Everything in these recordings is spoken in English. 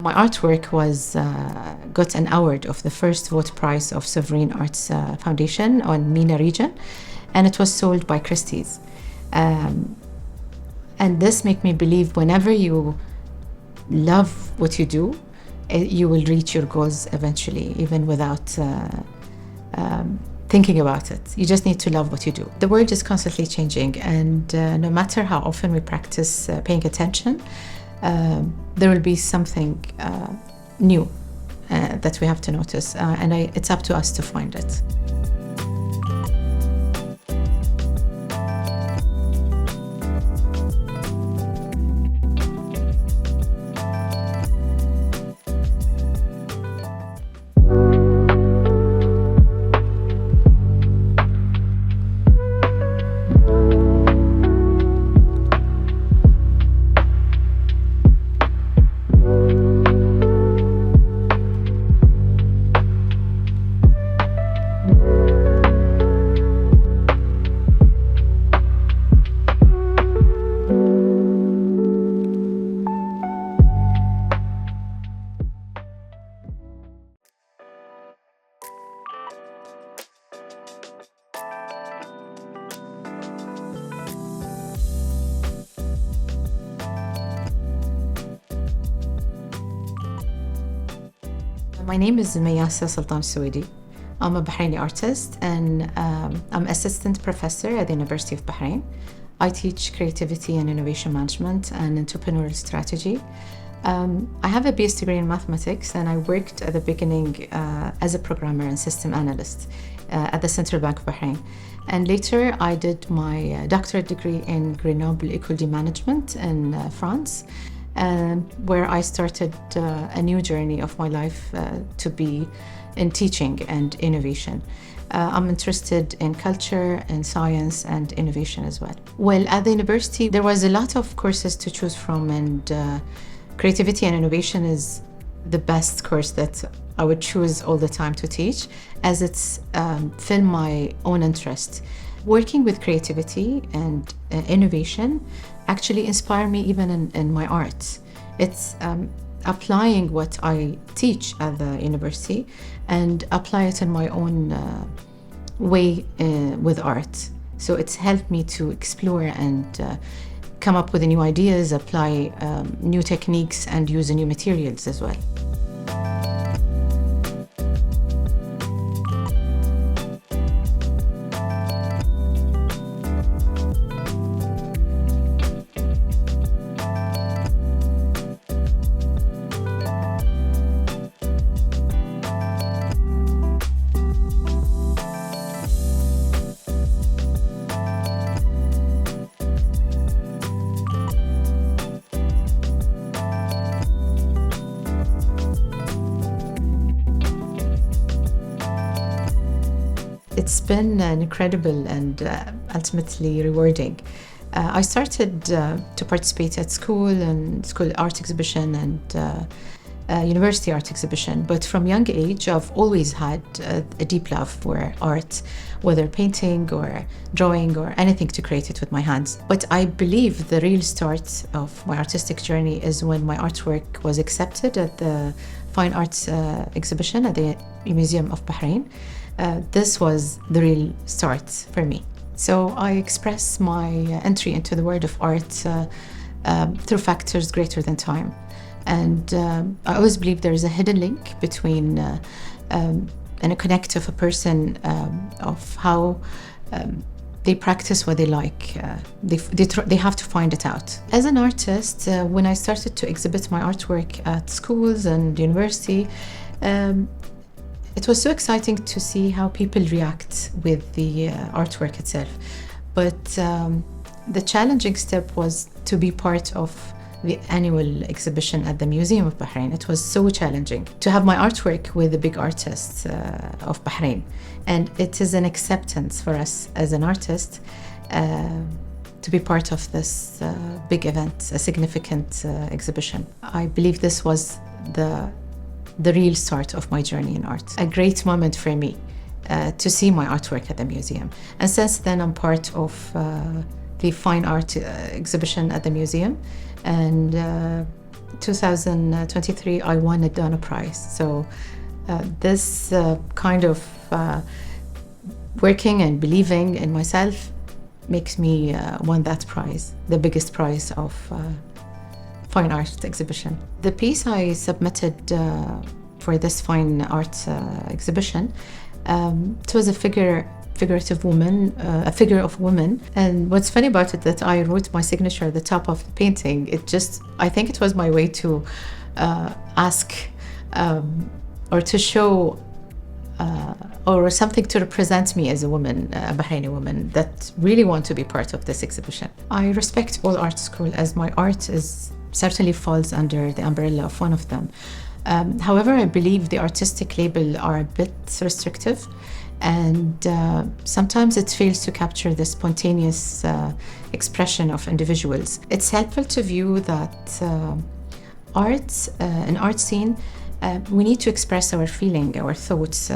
My artwork was got an award of the first vote prize of Sovereign Arts Foundation on MENA region, and it was sold by Christie's. And this make me believe whenever you love what you do, you will reach your goals eventually, even without thinking about it. You just need to love what you do. The world is constantly changing, and no matter how often we practice paying attention, there will be something new that we have to notice, and it's up to us to find it. My name is Maysaa AlSowaidi. I'm a Bahraini artist, and I'm assistant professor at the University of Bahrain. I teach creativity and innovation management and entrepreneurial strategy. I have a BS degree in mathematics, and I worked at the beginning as a programmer and system analyst at the Central Bank of Bahrain. And later I did my doctorate degree in Grenoble École de Management in France, where I started a new journey of my life to be in teaching and innovation. I'm interested in culture and science and innovation as well. Well, at the university, there was a lot of courses to choose from, and creativity and innovation is the best course that I would choose all the time to teach, as it's filled my own interest. Working with creativity and innovation actually inspired me even in my art. It's applying what I teach at the university and apply it in my own way with art. So it's helped me to explore and come up with new ideas, apply new techniques, and use new materials as well. It's been incredible and ultimately rewarding. I started to participate at school art exhibition and university art exhibition, but from young age I've always had a deep love for art, whether painting or drawing or anything to create it with my hands. But I believe the real start of my artistic journey is when my artwork was accepted at the Fine Arts exhibition at the Museum of Bahrain. This was the real start for me. So I express my entry into the world of art through factors greater than time. And I always believe there is a hidden link between and a connect of a person of how they practice what they like. They have to find it out. As an artist, when I started to exhibit my artwork at schools and university, it was so exciting to see how people react with the artwork itself. But the challenging step was to be part of the annual exhibition at the Museum of Bahrain. It was so challenging to have my artwork with the big artists of Bahrain. And it is an acceptance for us as an artist to be part of this big event, a significant exhibition. I believe this was the real start of my journey in art. A great moment for me to see my artwork at the museum. And since then I'm part of the fine art exhibition at the museum, and 2023, I won a Donna Prize. So this kind of working and believing in myself makes me won that prize, the biggest prize of fine art exhibition. The piece I submitted for this fine art exhibition, it was a figurative woman, a figure of woman. And what's funny about it, that I wrote my signature at the top of the painting. I think it was my way to ask or to show or something to represent me as a woman, a Bahraini woman that really want to be part of this exhibition. I respect all art schools, as my art certainly falls under the umbrella of one of them. However, I believe the artistic label are a bit restrictive, and sometimes it fails to capture the spontaneous expression of individuals. It's helpful to view that an art scene, we need to express our feeling, our thoughts,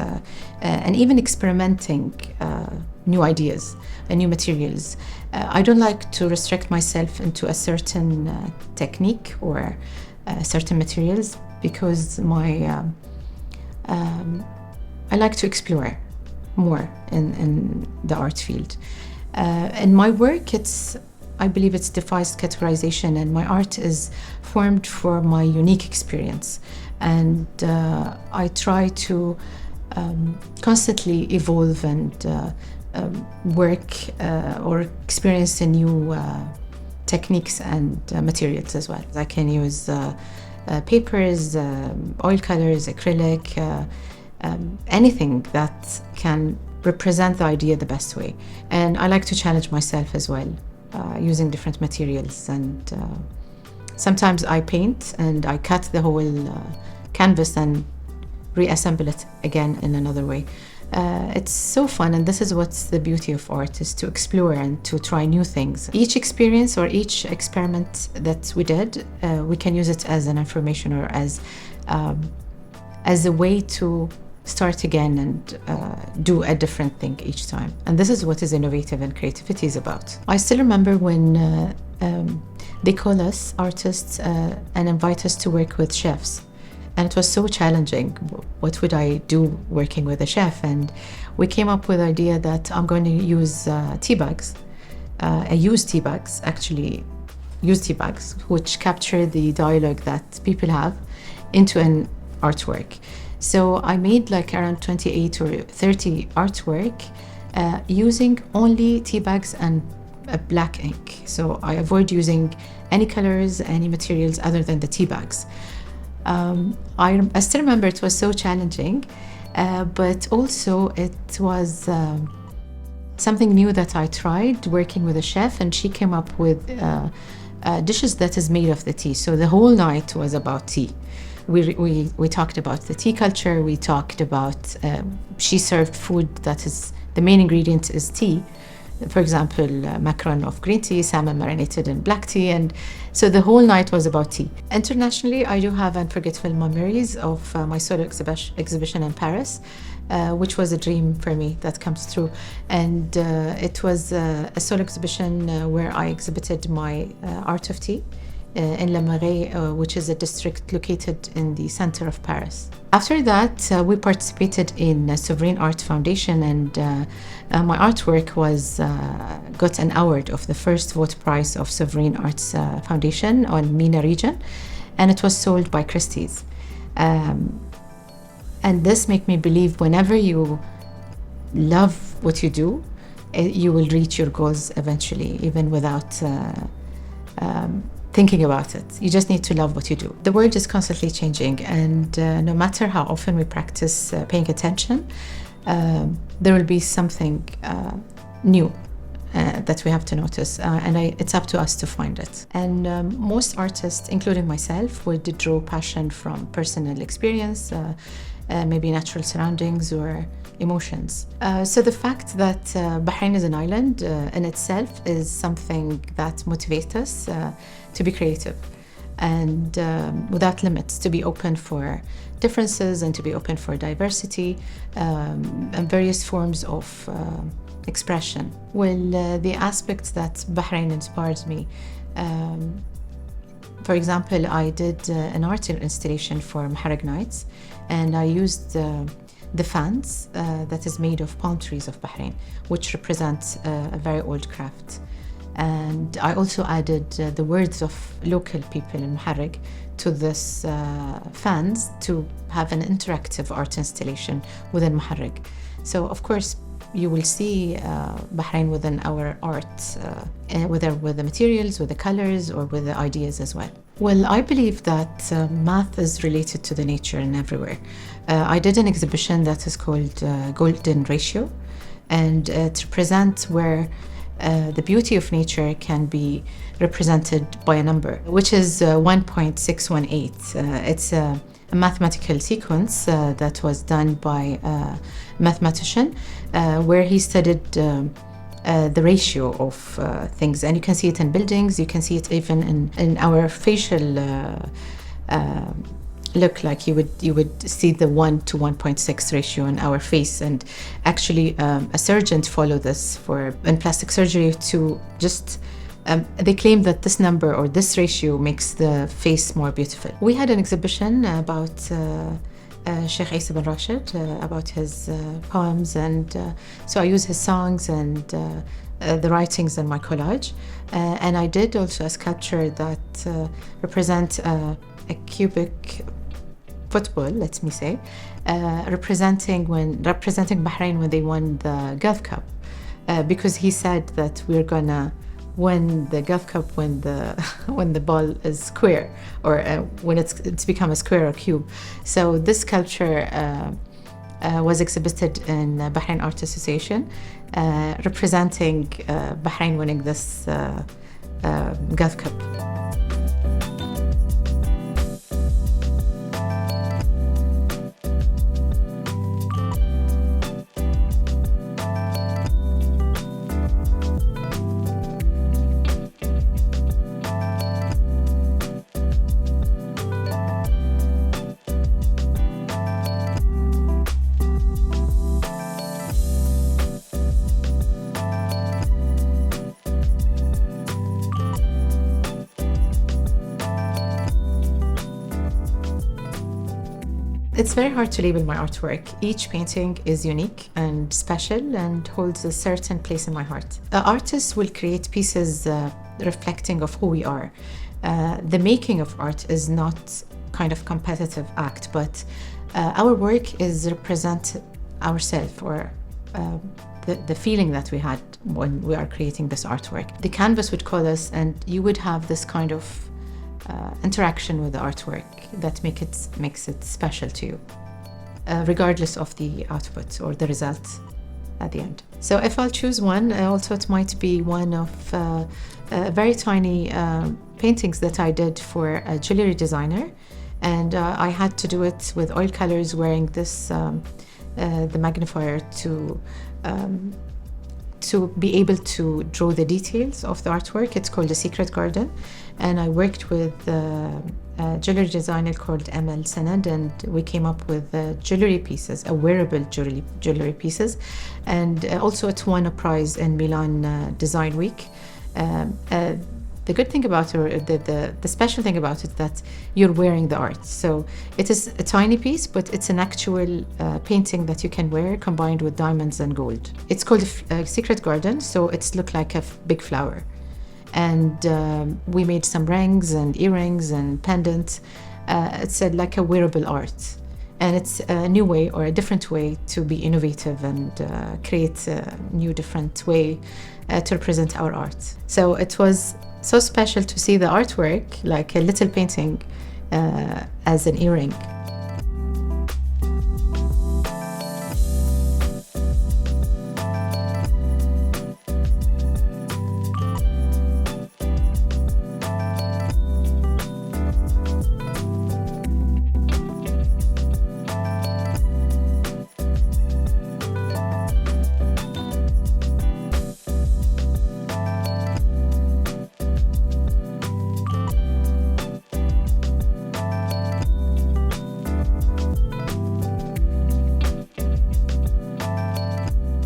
and even experimenting new ideas and new materials. I don't like to restrict myself into a certain technique or certain materials, because I like to explore more in the art field. In my work, I believe it defies categorization, and my art is formed for my unique experience. And I try to constantly evolve and work or experience new techniques and materials as well. I can use papers, oil colors, acrylic, anything that can represent the idea the best way. And I like to challenge myself as well, using different materials. And sometimes I paint and I cut the whole canvas and reassemble it again in another way. It's so fun, and this is what's the beauty of art, is to explore and to try new things. Each experience or each experiment that we did, we can use it as an information or as a way to start again and do a different thing each time. And this is what is innovative and creativity is about. I still remember when they call us artists and invite us to work with chefs. And it was so challenging. What would I do working with a chef? And we came up with the idea that I'm going to use tea bags. I use tea bags, which capture the dialogue that people have into an artwork. So I made like around 28 or 30 artwork using only tea bags and a black ink. So I avoid using any colors, any materials other than the tea bags. I still remember it was so challenging, but also it was something new that I tried working with a chef, and she came up with dishes that is made of the tea. So the whole night was about tea. We talked about the tea culture. We talked about she served food that is the main ingredient is tea. For example, macaron of green tea, salmon marinated in black tea, and so the whole night was about tea. Internationally, I do have unforgettable memories of my solo exhibition in Paris, which was a dream for me that comes true. And it was a solo exhibition where I exhibited my art of tea in Le Marais, which is a district located in the center of Paris. After that, we participated in a Sovereign Art Foundation, and my artwork got an award of the first vote prize of Sovereign Arts Foundation on MENA region, and it was sold by Christie's. And this made me believe whenever you love what you do, you will reach your goals eventually, even without thinking about it. You just need to love what you do. The world is constantly changing, and no matter how often we practice paying attention, there will be something new that we have to notice, and it's up to us to find it. And most artists, including myself, would draw passion from personal experience, maybe natural surroundings or emotions. So the fact that Bahrain is an island in itself is something that motivates us to be creative and without limits, to be open for differences and to be open for diversity and various forms of expression. Well, the aspects that Bahrain inspires me, For example, I did an art installation for Muharraq Nights, and I used the fans that is made of palm trees of Bahrain, which represents a very old craft. And I also added the words of local people in Muharraq to this fans to have an interactive art installation within Muharraq. So of course, you will see Bahrain within our art, whether with the materials, with the colors, or with the ideas as well. Well, I believe that math is related to the nature and everywhere. I did an exhibition that is called Golden Ratio, and it represents where the beauty of nature can be represented by a number, which is 1.618. It's a mathematical sequence that was done by a mathematician where he studied the ratio of things. And you can see it in buildings, you can see it even in our facial look, like you would see the 1 to 1.6 ratio in our face. And actually a surgeon followed this in plastic surgery to just they claim that this number or this ratio makes the face more beautiful. We had an exhibition about Sheikh Isa bin Rashid, about his poems, and so I use his songs and the writings in my collage. And I did also a sculpture that represents a cubic football, let me say, representing Bahrain when they won the Gulf Cup, because he said that we're gonna win the Gulf Cup when the ball is square, or when it's become a square or cube. So this sculpture was exhibited in Bahrain Art Association, representing Bahrain winning this Gulf Cup. It's very hard to label my artwork. Each painting is unique and special and holds a certain place in my heart. Artists will create pieces reflecting of who we are. The making of art is not kind of competitive act, but our work is represent ourselves, or the feeling that we had when we are creating this artwork. The canvas would call us, and you would have this kind of interaction with the artwork that makes it special to you, regardless of the output or the result at the end. So if I'll choose one, also it might be one of very tiny paintings that I did for a jewelry designer, and I had to do it with oil colors, wearing this the magnifier to be able to draw the details of the artwork. It's called The Secret Garden, and I worked with a jewelry designer called Amal Sanad, and we came up with jewelry pieces, wearable jewelry pieces, and also it won a prize in Milan Design Week. The good thing about it, or the special thing about it, is that you're wearing the art. So it is a tiny piece, but it's an actual painting that you can wear, combined with diamonds and gold. It's called a Secret Garden, so it's looked like a big flower. And we made some rings and earrings and pendants. It's like a wearable art. And it's a new way, or a different way, to be innovative and create a new, different way to represent our art. So it was so special to see the artwork, like a little painting, as an earring.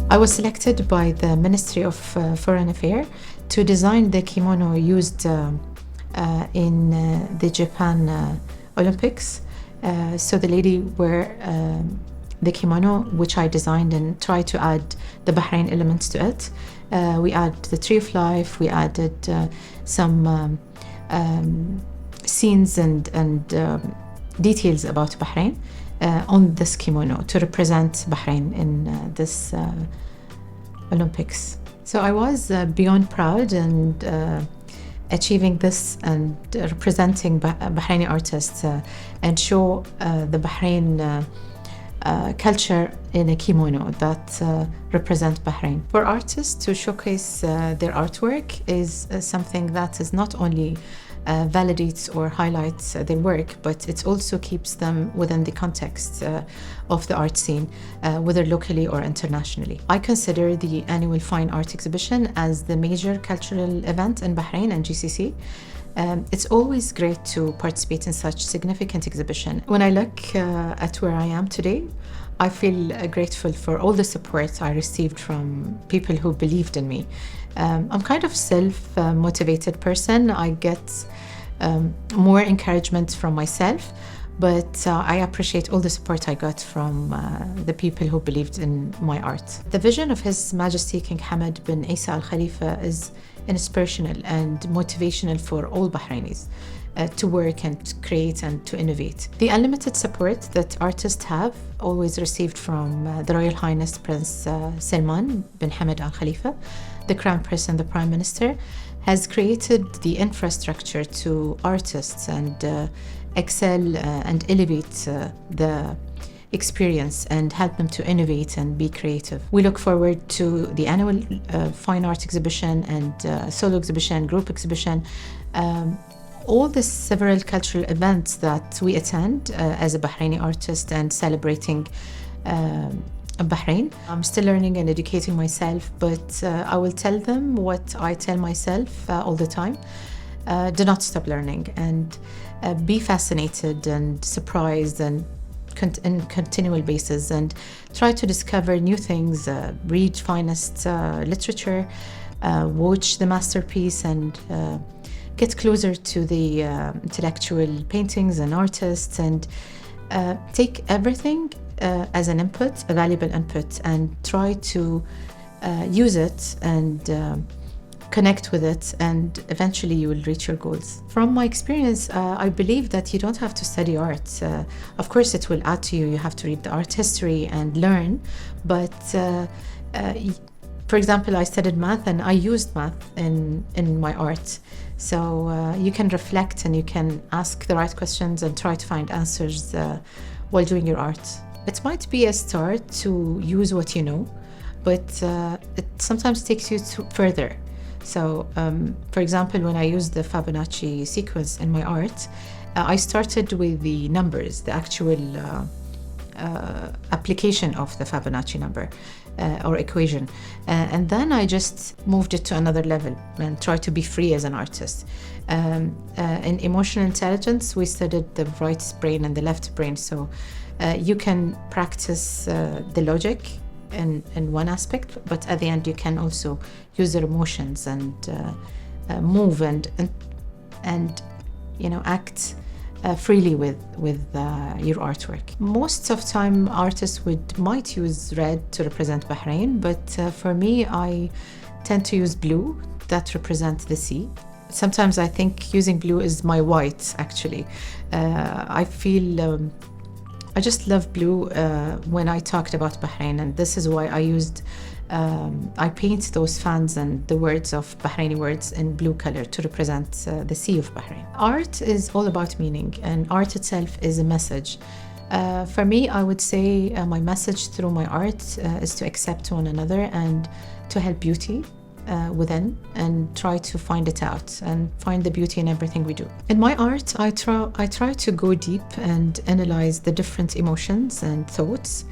I was selected by the Ministry of Foreign Affairs to design the kimono used in the Japan Olympics. So the lady wore the kimono, which I designed, and tried to add the Bahrain elements to it. We added the tree of life, we added some scenes and details about Bahrain on this kimono to represent Bahrain in this Olympics. So I was beyond proud and achieving this and representing Bahraini artists and show the Bahrain culture in a kimono that represent Bahrain. For artists to showcase their artwork is something that is not only validates or highlights their work, but it also keeps them within the context of the art scene, whether locally or internationally. I consider the annual Fine Art Exhibition as the major cultural event in Bahrain and GCC. It's always great to participate in such significant exhibition. When I look at where I am today, I feel grateful for all the support I received from people who believed in me. I'm kind of self-motivated person. I get more encouragement from myself, but I appreciate all the support I got from the people who believed in my art. The vision of His Majesty King Hamad bin Maysaa Al Khalifa is inspirational and motivational for all Bahrainis to work and create and to innovate. The unlimited support that artists have always received from the Royal Highness Prince Salman bin Hamad Al Khalifa, the Crown Prince and the Prime Minister, has created the infrastructure to artists and excel and elevate the experience and help them to innovate and be creative. We look forward to the annual Fine Art Exhibition and solo exhibition, group exhibition, all the several cultural events that we attend as a Bahraini artist and celebrating Bahrain. I'm still learning and educating myself, but I will tell them what I tell myself all the time. Do not stop learning and be fascinated and surprised and in continual basis, and try to discover new things, read finest literature, watch the masterpiece, and get closer to the intellectual paintings and artists, and take everything as an input, a valuable input, and try to use it and connect with it, and eventually you will reach your goals. From my experience, I believe that you don't have to study art. Of course, it will add to you. You have to read the art history and learn. But for example, I studied math and I used math in my art. So you can reflect and you can ask the right questions and try to find answers while doing your art. It might be a start to use what you know, but it sometimes takes you further. So, for example, when I used the Fibonacci sequence in my art, I started with the numbers, the actual application of the Fibonacci number or equation. And then I just moved it to another level and tried to be free as an artist. In emotional intelligence, we studied the right brain and the left brain. So you can practice the logic in one aspect, but at the end you can also use your emotions and move and act freely with your artwork. Most of time artists might use red to represent Bahrain, but for me I tend to use blue that represents the sea. Sometimes I think using blue is my white actually. I feel I just love blue when I talked about Bahrain, and this is why I paint those fans and the words of Bahraini words in blue color to represent the sea of Bahrain. Art is all about meaning, and art itself is a message. For me, I would say my message through my art is to accept one another and to help beauty within, and try to find it out and find the beauty in everything we do. In my art, I try to go deep and analyze the different emotions and thoughts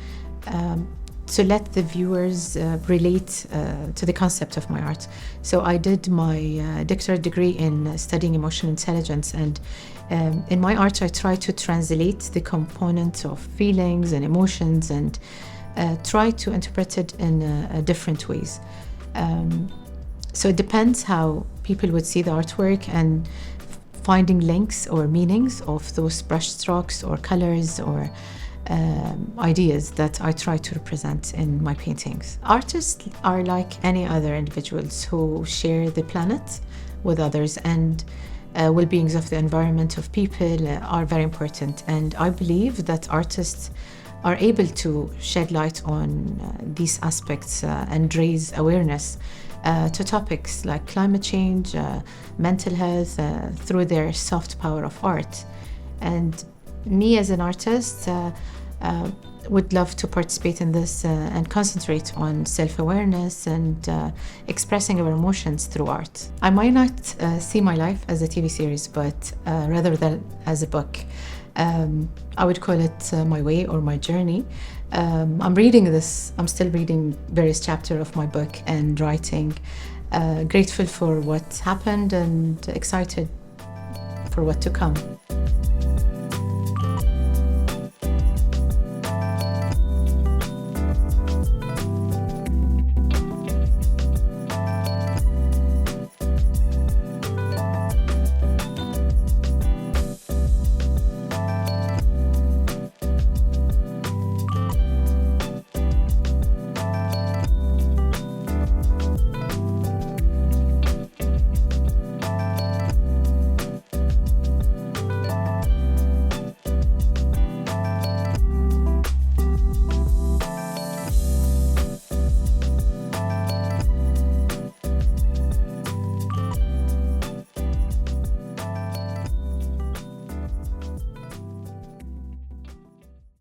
to let the viewers relate to the concept of my art. So I did my doctorate degree in studying emotional intelligence, and in my art I try to translate the components of feelings and emotions and try to interpret it in different ways. So it depends how people would see the artwork, and finding links or meanings of those brush strokes or colors or ideas that I try to represent in my paintings. Artists are like any other individuals who share the planet with others, and well-beings of the environment of people are very important. And I believe that artists are able to shed light on these aspects and raise awareness to topics like climate change, mental health, through their soft power of art. And me as an artist would love to participate in this and concentrate on self-awareness and expressing our emotions through art. I might not see my life as a TV series, but rather than as a book. I would call it my way or my journey. I'm still reading various chapters of my book and writing, grateful for what happened and excited for what to come.